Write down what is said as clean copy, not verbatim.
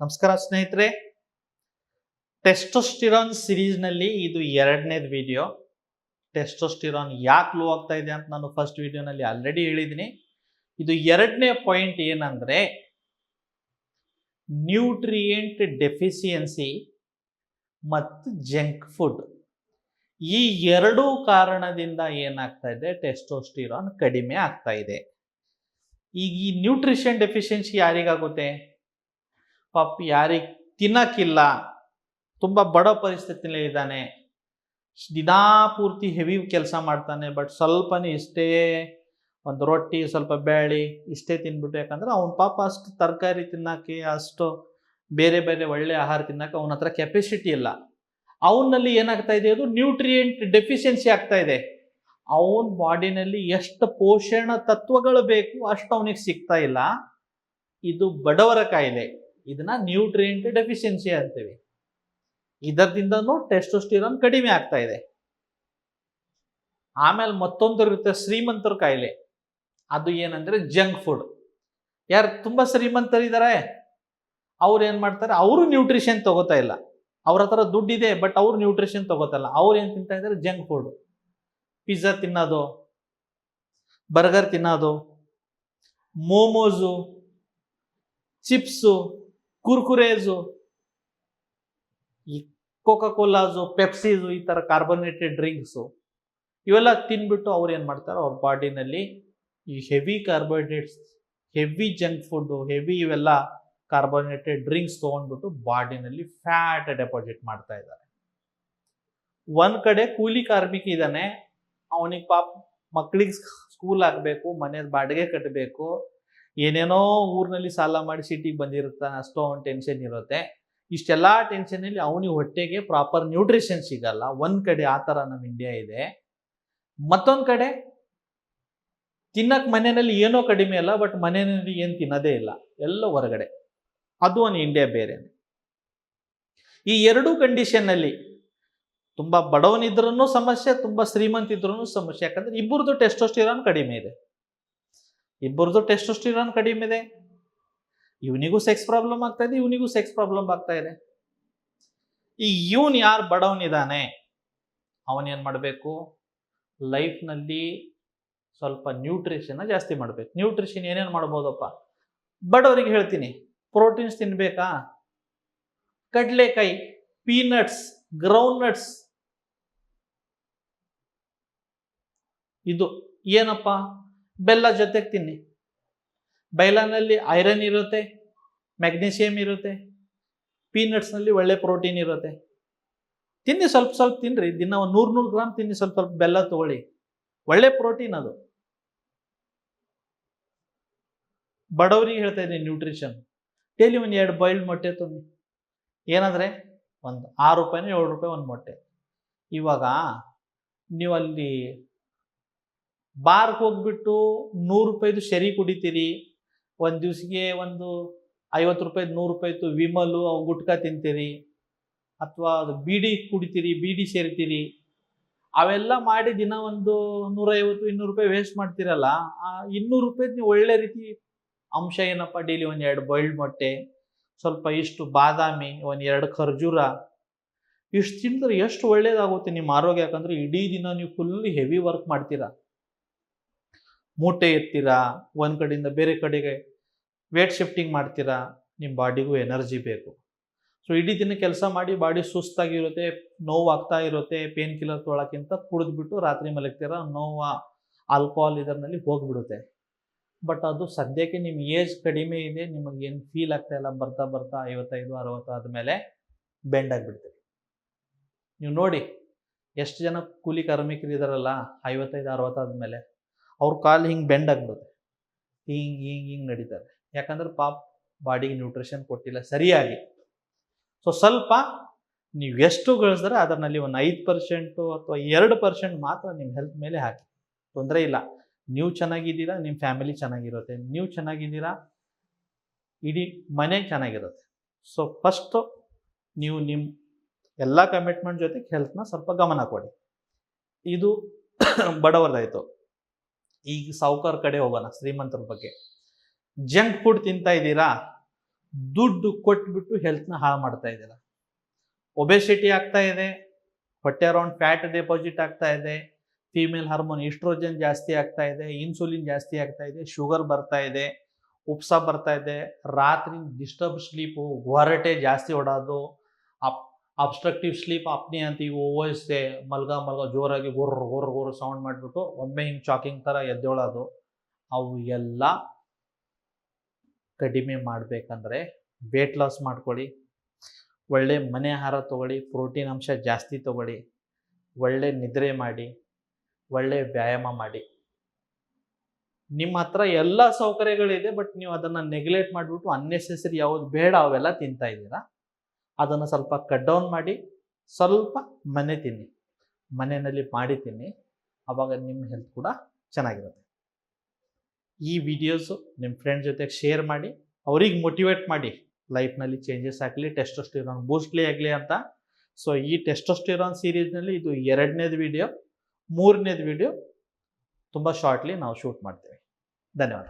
ನಮಸ್ಕಾರ ಸ್ನೇಹಿತರೆ, ಟೆಸ್ಟೋಸ್ಟಿರಾನ್ ಸಿರೀಸ್ನಲ್ಲಿ ಇದು ಎರಡನೇದು ವಿಡಿಯೋ. ಟೆಸ್ಟೋಸ್ಟಿರಾನ್ ಯಾಕೆ ಲೋ ಆಗ್ತಾ ಇದೆ ಅಂತ ನಾನು ಫಸ್ಟ್ ವಿಡಿಯೋನಲ್ಲಿ ಆಲ್ರೆಡಿ ಹೇಳಿದ್ದೀನಿ. ಇದು ಎರಡನೇ ಪಾಯಿಂಟ್ ಏನಂದ್ರೆ ನ್ಯೂಟ್ರಿಯೆಂಟ್ ಡೆಫಿಸಿಯನ್ಸಿ ಮತ್ತು ಜಂಕ್ ಫುಡ್. ಈ ಎರಡೂ ಕಾರಣದಿಂದ ಏನಾಗ್ತಾ ಇದೆ, ಟೆಸ್ಟೋಸ್ಟಿರಾನ್ ಕಡಿಮೆ ಆಗ್ತಾ ಇದೆ. ಈಗ ಈ ನ್ಯೂಟ್ರಿಷನ್ ಡೆಫಿಷಿಯನ್ಸಿ ಯಾರಿಗಾಗುತ್ತೆ? ಪಾಪ ಯಾರಿಗೆ ತಿನ್ನಕ್ಕಿಲ್ಲ, ತುಂಬ ಬಡ ಪರಿಸ್ಥಿತಿಯಲ್ಲಿ ಇದ್ದಾನೆ, ದಿನಾ ಪೂರ್ತಿ ಹೆವಿ ಕೆಲಸ ಮಾಡ್ತಾನೆ, ಬಟ್ ಸ್ವಲ್ಪನೇ ಇಷ್ಟೇ ಒಂದು ರೊಟ್ಟಿ ಸ್ವಲ್ಪ ಬೇಳೆ ಇಷ್ಟೇ ತಿನ್ಬಿಟ್ಟು, ಯಾಕಂದ್ರೆ ಅವನ ಪಾಪ ಅಷ್ಟು ತರಕಾರಿ ತಿನ್ನಕ್ಕೆ, ಅಷ್ಟು ಬೇರೆ ಬೇರೆ ಒಳ್ಳೆ ಆಹಾರ ತಿನ್ನಕ್ಕೆ ಅವನ ಹತ್ರ ಕೆಪಾಸಿಟಿ ಇಲ್ಲ. ಅವನಲ್ಲಿ ಏನಾಗ್ತಾ ಇದೆ, ಅದು ನ್ಯೂಟ್ರಿಯೆಂಟ್ ಡೆಫಿಷಿಯನ್ಸಿ ಆಗ್ತಾ ಇದೆ. ಅವನ ಬಾಡಿನಲ್ಲಿ ಎಷ್ಟು ಪೋಷಣ ತತ್ವಗಳು ಬೇಕು ಅಷ್ಟು ಅವನಿಗೆ ಸಿಗ್ತಾ ಇಲ್ಲ. ಇದು ಬಡವರ ಕಾಯಿಲೆ, ಇದನ್ನ ನ್ಯೂಟ್ರಿಯೆಂಟ್ ಡೆಫಿಷಿಯನ್ಸಿ ಅಂತೀವಿ. ಇದರಿಂದನೂ ಟೆಸ್ಟೋಸ್ಟಿರಾನ್ ಕಡಿಮೆ ಆಗ್ತಾ ಇದೆ. ಆಮೇಲೆ ಮತ್ತೊಂದು ಇರುತ್ತೆ ಶ್ರೀಮಂತರ ಕಾಯಿಲೆ. ಅದು ಏನಂದ್ರೆ ಜಂಕ್ ಫುಡ್. ಯಾರು ತುಂಬಾ ಶ್ರೀಮಂತರಿದ್ದಾರೆ ಅವ್ರು ಏನ್ ಮಾಡ್ತಾರೆ, ಅವರು ನ್ಯೂಟ್ರಿಷನ್ ತಗೋತಾ ಇಲ್ಲ. ಅವ್ರ ಹತ್ರ ದುಡ್ಡಿದೆ ಬಟ್ ಅವ್ರು ನ್ಯೂಟ್ರಿಷನ್ ತಗೋತಲ್ಲ. ಅವ್ರು ಏನ್ ತಿಂತಾ ಇದ್ದಾರೆ, ಜಂಕ್ ಫುಡ್. ಪಿಜ್ಜಾ ತಿನ್ನೋದು, ಬರ್ಗರ್ ತಿನ್ನೋದು, ಮೋಮೋಸು, ಚಿಪ್ಸು, ಕುರ್ಕುರೇಸು, ಈ ಕೋಕಾ ಕೋಲಾಸು, ಪೆಪ್ಸಿಸು, ಈ ತರ ಕಾರ್ಬೋನೇಟೆಡ್ ಡ್ರಿಂಕ್ಸು ಇವೆಲ್ಲ ತಿನ್ಬಿಟ್ಟು ಅವ್ರು ಏನ್ ಮಾಡ್ತಾರೆ, ಅವ್ರ ಬಾಡಿನಲ್ಲಿ ಈ heavy carbohydrates, heavy junk food, heavy ಇವೆಲ್ಲ ಕಾರ್ಬೋನೇಟೆಡ್ ಡ್ರಿಂಕ್ಸ್ ತಗೊಂಡ್ಬಿಟ್ಟು ಬಾಡಿನಲ್ಲಿ ಫ್ಯಾಟ್ ಡೆಪಾಸಿಟ್ ಮಾಡ್ತಾ ಇದ್ದಾರೆ. ಒಂದ್ ಕಡೆ ಕೂಲಿ ಕಾರ್ಮಿಕ ಇದ್ದಾನೆ, ಅವನಿಗೆ ಪಾಪ ಮಕ್ಕಳಿಗೆ ಸ್ಕೂಲ್ ಆಗ್ಬೇಕು, ಮನೆ ಬಾಡಿಗೆ ಕಟ್ಟಬೇಕು, ಏನೇನೋ ಊರಿನಲ್ಲಿ ಸಾಲ ಮಾಡಿ ಸಿಟಿಗೆ ಬಂದಿರ್ತಾನೆ, ಅಷ್ಟೋ ಒಂದು ಟೆನ್ಷನ್ ಇರುತ್ತೆ. ಇಷ್ಟೆಲ್ಲ ಟೆನ್ಷನಲ್ಲಿ ಅವನಿಗೆ ಹೊಟ್ಟೆಗೆ ಪ್ರಾಪರ್ ನ್ಯೂಟ್ರಿಷನ್ ಸಿಗಲ್ಲ. ಒಂದ್ ಕಡೆ ಆ ಥರ ನಮ್ಮ ಇಂಡಿಯಾ ಇದೆ. ಮತ್ತೊಂದು ಕಡೆ ತಿನ್ನಕ್ ಮನೆಯಲ್ಲಿ ಏನೋ ಕಡಿಮೆ ಅಲ್ಲ, ಬಟ್ ಮನೆಯಲ್ಲಿ ಏನು ತಿನ್ನೋದೇ ಇಲ್ಲ, ಎಲ್ಲ ಹೊರಗಡೆ. ಅದು ಒಂದು ಇಂಡಿಯಾ ಬೇರೆ. ಈ ಎರಡೂ ಕಂಡೀಷನ್ನಲ್ಲಿ ತುಂಬಾ ಬಡವನಿದ್ರೂ ಸಮಸ್ಯೆ, ತುಂಬಾ ಶ್ರೀಮಂತ ಇದ್ರೂ ಸಮಸ್ಯೆ. ಯಾಕಂದ್ರೆ ಇಬ್ಬರದು ಟೆಸ್ಟೋಸ್ಟಿರಾನ್ ಕಡಿಮೆ ಇದೆ. ಇವನಿಗೂ ಸೆಕ್ಸ್ ಪ್ರಾಬ್ಲಮ್ ಆಗ್ತಾ ಇದೆ, ಇವನಿಗೂ ಸೆಕ್ಸ್ ಪ್ರಾಬ್ಲಮ್ ಆಗ್ತಾ ಇದೆ. ಈ ಇವನ್ ಯಾರು ಬಡವನಿದ್ದಾನೆ ಅವನೇನ್ ಮಾಡಬೇಕು, ಲೈಫ್ನಲ್ಲಿ ಸ್ವಲ್ಪ ನ್ಯೂಟ್ರಿಷನ್ ಜಾಸ್ತಿ ಮಾಡ್ಬೇಕು. ನ್ಯೂಟ್ರಿಷನ್ ಏನೇನು ಮಾಡ್ಬೋದಪ್ಪ, ಬಡವರಿಗೆ ಹೇಳ್ತೀನಿ, ಪ್ರೋಟೀನ್ಸ್ ತಿನ್ಬೇಕಾ, ಕಡಲೆಕಾಯಿ, ಪೀನಟ್ಸ್, ಗ್ರೌಂಡ್ ನಟ್ಸ್. ಇದು ಏನಪ್ಪ, ಬೆಲ್ಲ ಜೊತೆಗೆ ತಿನ್ನಿ. ಬೈಲಾನಲ್ಲಿ ಐರನ್ ಇರುತ್ತೆ, ಮ್ಯಾಗ್ನೀಷಿಯಂ ಇರುತ್ತೆ, ಪೀನಟ್ಸ್ನಲ್ಲಿ ಒಳ್ಳೆ ಪ್ರೋಟೀನ್ ಇರುತ್ತೆ. ತಿನ್ನಿ, ಸ್ವಲ್ಪ ಸ್ವಲ್ಪ ತಿನ್ರಿ, ದಿನ ಒಂದು 100 ಗ್ರಾಮ್ ತಿನ್ನಿ, ಸ್ವಲ್ಪ ಸ್ವಲ್ಪ ಬೆಲ್ಲ ತಗೊಳ್ಳಿ, ಒಳ್ಳೆ ಪ್ರೋಟೀನ್ ಅದು. ಬಡವರಿಗೆ ಹೇಳ್ತಾ ಇದ್ದೀನಿ ನ್ಯೂಟ್ರಿಷನ್. ಡೈಲಿ ಒಂದು 2 ಬಾಯ್ಲ್ಡ್ ಮೊಟ್ಟೆ ತೊಂದು, ಏನಂದ್ರೆ ಒಂದು 6 ರೂಪಾಯಿನೋ 7 ರೂಪಾಯಿ ಒಂದು ಮೊಟ್ಟೆ. ಇವಾಗ ನೀವು ಅಲ್ಲಿ ಬಾರ್ಗೆ ಹೋಗ್ಬಿಟ್ಟು 100 ರೂಪಾಯಿದು ಶರಿ ಕುಡಿತೀರಿ, ಒಂದು ದಿವ್ಸಿಗೆ ಒಂದು 50 ರೂಪಾಯಿದು 100 ರೂಪಾಯಿದು ವಿಮಲು ಅವು ಗುಟ್ಕಾ ತಿಂತೀರಿ, ಅಥವಾ ಅದು ಬೀಡಿ ಕುಡಿತೀರಿ, ಬೀಡಿ ಸೇರ್ತೀರಿ. ಅವೆಲ್ಲ ಮಾಡಿ ದಿನ ಒಂದು 150-200 ರೂಪಾಯಿ ವೇಸ್ಟ್ ಮಾಡ್ತೀರಲ್ಲ. ಆ 200 ರೂಪಾಯಿದು ನೀವು ಒಳ್ಳೆ ರೀತಿ ಅಂಶ ಏನಪ್ಪ, ಡೈಲಿ ಒಂದು 2 ಬಾಯ್ಲ್ಡ್ ಮೊಟ್ಟೆ, ಸ್ವಲ್ಪ ಇಷ್ಟು ಬಾದಾಮಿ, ಒಂದು 2 ಖರ್ಜೂರ, ಇಷ್ಟು ತಿಂದ್ರೆ ಎಷ್ಟು ಒಳ್ಳೇದಾಗುತ್ತೆ ನಿಮ್ಮ ಆರೋಗ್ಯ. ಯಾಕಂದ್ರೆ ಇಡೀ ದಿನ ನೀವು ಫುಲ್ ಹೆವಿ ವರ್ಕ್ ಮಾಡ್ತೀರಾ, ಮೂಟೆ ಎತ್ತೀರಾ, ಒಂದ್ ಕಡೆಯಿಂದ ಬೇರೆ ಕಡೆಗೆ ವೇಟ್ ಶಿಫ್ಟಿಂಗ್ ಮಾಡ್ತೀರಾ, ನಿಮ್ಮ ಬಾಡಿಗೂ ಎನರ್ಜಿ ಬೇಕು. ಸೊ ಇಡೀ ದಿನ ಕೆಲಸ ಮಾಡಿ ಬಾಡಿ ಸುಸ್ತಾಗಿರುತ್ತೆ, ನೋವು ಆಗ್ತಾ ಇರುತ್ತೆ, ಪೇನ್ ಕಿಲ್ಲರ್ ತೊಗೊಳಕ್ಕಿಂತ ಕುಡಿದ್ಬಿಟ್ಟು ರಾತ್ರಿ ಮಲಗ್ತೀರಾ, ನೋವು ಆಲ್ಕೋಹಾಲ್ ಇದರಲ್ಲಿ ಹೋಗ್ಬಿಡುತ್ತೆ. ಬಟ್ ಅದು ಸದ್ಯಕ್ಕೆ ನಿಮ್ಮ ಏಜ್ ಕಡಿಮೆ ಇದೆ, ನಿಮಗೆ ಏನು ಫೀಲ್ ಆಗ್ತಾ ಇಲ್ಲ. ಬರ್ತಾ ಬರ್ತಾ 55-60 ಆದಮೇಲೆ ಬೆಂಡ್ ಆಗಿಬಿಡ್ತೀರಿ. ನೀವು ನೋಡಿ ಎಷ್ಟು ಜನ ಕೂಲಿ ಕಾರ್ಮಿಕರು ಇದಾರಲ್ಲ, 55-60 ಆದಮೇಲೆ ಅವ್ರ ಕಾಲು ಹಿಂಗೆ ಬೆಂಡ್ ಆಗ್ಬಿಡುತ್ತೆ, ಹಿಂಗೆ ನಡೀತಾರೆ. ಯಾಕಂದ್ರೆ ಪಾಪ್ ಬಾಡಿಗೆ ನ್ಯೂಟ್ರಿಷನ್ ಕೊಟ್ಟಿಲ್ಲ ಸರಿಯಾಗಿ. ಸೊ ಸ್ವಲ್ಪ ನೀವು ಎಷ್ಟು ಗಳಿಸಿದ್ರೆ ಅದರಲ್ಲಿ ಒಂದು 5% ಅಥವಾ 2% ಮಾತ್ರ ನಿಮ್ಮ ಹೆಲ್ತ್ ಮೇಲೆ ಹಾಕಿ, ತೊಂದರೆ ಇಲ್ಲ. ನೀವು ಚೆನ್ನಾಗಿದ್ದೀರಾ, ನಿಮ್ಮ ಫ್ಯಾಮಿಲಿ ಚೆನ್ನಾಗಿರುತ್ತೆ, ನೀವು ಚೆನ್ನಾಗಿದ್ದೀರಾ, ಇಡೀ ಮನೆ ಚೆನ್ನಾಗಿರುತ್ತೆ. ಸೊ ಫಸ್ಟು ನೀವು ನಿಮ್ಮ ಎಲ್ಲ ಕಮಿಟ್ಮೆಂಟ್ ಜೊತೆಗೆ ಹೆಲ್ತ್ನ ಸ್ವಲ್ಪ ಗಮನ ಕೊಡಿ. ಇದು ಬಡವರದಾಯಿತು. ಈಗ ಸಾಹುಕಾರ ಕಡೆ ಹೋಗೋಣ, ಶ್ರೀಮಂತರ ಬಗ್ಗೆ. ಜಂಕ್ ಫುಡ್ ತಿಂತಾ ಇದ್ದೀರಾ, ದುಡ್ಡು ಕೊಟ್ಬಿಟ್ಟು ಹೆಲ್ತ್ನ ಹಾಳು ಮಾಡ್ತಾ ಇದ್ದೀರಾ. ಒಬೆಸಿಟಿ ಆಗ್ತಾ ಇದೆ, ಹೊಟ್ಟೆ ಅರೌಂಡ್ ಫ್ಯಾಟ್ ಡೆಪಾಸಿಟ್ ಆಗ್ತಾ ಇದೆ, ಫೀಮೇಲ್ ಹಾರ್ಮೋನ್ ಈಸ್ಟ್ರೋಜನ್ ಜಾಸ್ತಿ ಆಗ್ತಾ ಇದೆ, ಇನ್ಸುಲಿನ್ ಜಾಸ್ತಿ ಆಗ್ತಾ ಇದೆ, ಶುಗರ್ ಬರ್ತಾ ಇದೆ, ಉಪ್ಸ ಬರ್ತಾ ಇದೆ, ರಾತ್ರಿ ಡಿಸ್ಟರ್ಬ್ ಸ್ಲೀಪು, ಹೊರಟೆ ಜಾಸ್ತಿ ಓಡೋದು, ಅಬ್ಸ್ಟ್ರಕ್ಟಿವ್ ಸ್ಲೀಪ್ ಅಪ್ನಿ ಅಂತೀವಿ, ಓವೈಸ್ತೆ ಮಲ್ಗ ಜೋರಾಗಿ ಗೋರ್ ಸೌಂಡ್ ಮಾಡಿಬಿಟ್ಟು ಒಮ್ಮೆ ಹಿಂಗೆ ಚಾಕಿಂಗ್ ಥರ ಎದ್ದೇಳೋದು, ಅವು ಎಲ್ಲ ಕಡಿಮೆ ಮಾಡಬೇಕಂದ್ರೆ ವೇಟ್ ಲಾಸ್ ಮಾಡ್ಕೊಳ್ಳಿ, ಒಳ್ಳೆ ಮನೆ ಆಹಾರ ತೊಗೊಳ್ಳಿ, ಪ್ರೋಟೀನ್ ಅಂಶ ಜಾಸ್ತಿ ತೊಗೊಳ್ಳಿ, ಒಳ್ಳೆ ನಿದ್ರೆ ಮಾಡಿ, ಒಳ್ಳೆ ವ್ಯಾಯಾಮ ಮಾಡಿ. ನಿಮ್ಮ ಹತ್ರ ಎಲ್ಲ ಸೌಕರ್ಯಗಳಿದೆ, ಬಟ್ ನೀವು ಅದನ್ನು ನೆಗ್ಲೆಕ್ಟ್ ಮಾಡಿಬಿಟ್ಟು ಅನ್ನೆಸೆಸರಿ ಯಾವುದು ಬೇಡ ಅವೆಲ್ಲ ತಿಂತಾ ಇದ್ದೀರಾ. ಅದನ್ನು ಸ್ವಲ್ಪ ಕಟ್ ಡೌನ್ ಮಾಡಿ, ಸ್ವಲ್ಪ ಮನೆ ತಿನ್ನಿ, ಮನೆಯಲ್ಲಿ ಮಾಡಿ ತಿನ್ನಿ, ಆವಾಗ ನಿಮ್ಮ ಹೆಲ್ತ್ ಕೂಡ ಚೆನ್ನಾಗಿರುತ್ತೆ. ಈ ವಿಡಿಯೋಸು ನಿಮ್ಮ ಫ್ರೆಂಡ್ ಜೊತೆಗೆ ಶೇರ್ ಮಾಡಿ, ಅವ್ರಿಗೆ ಮೋಟಿವೇಟ್ ಮಾಡಿ, ಲೈಫ್ನಲ್ಲಿ ಚೇಂಜಸ್ ಆಗಲಿ, ಟೆಸ್ಟೋಸ್ಟಿರಾನ್ ಬೂಸ್ಟ್ಲಿ ಆಗಲಿ ಅಂತ. ಸೊ ಈ ಟೆಸ್ಟೋಸ್ಟಿರಾನ್ ಸೀರೀಸ್ನಲ್ಲಿ ಇದು 2ನೇದು ವಿಡಿಯೋ. 3ನೇದು ವಿಡಿಯೋ ತುಂಬ ಶಾರ್ಟ್ಲಿ ನಾವು ಶೂಟ್ ಮಾಡ್ತೇವೆ. ಧನ್ಯವಾದ.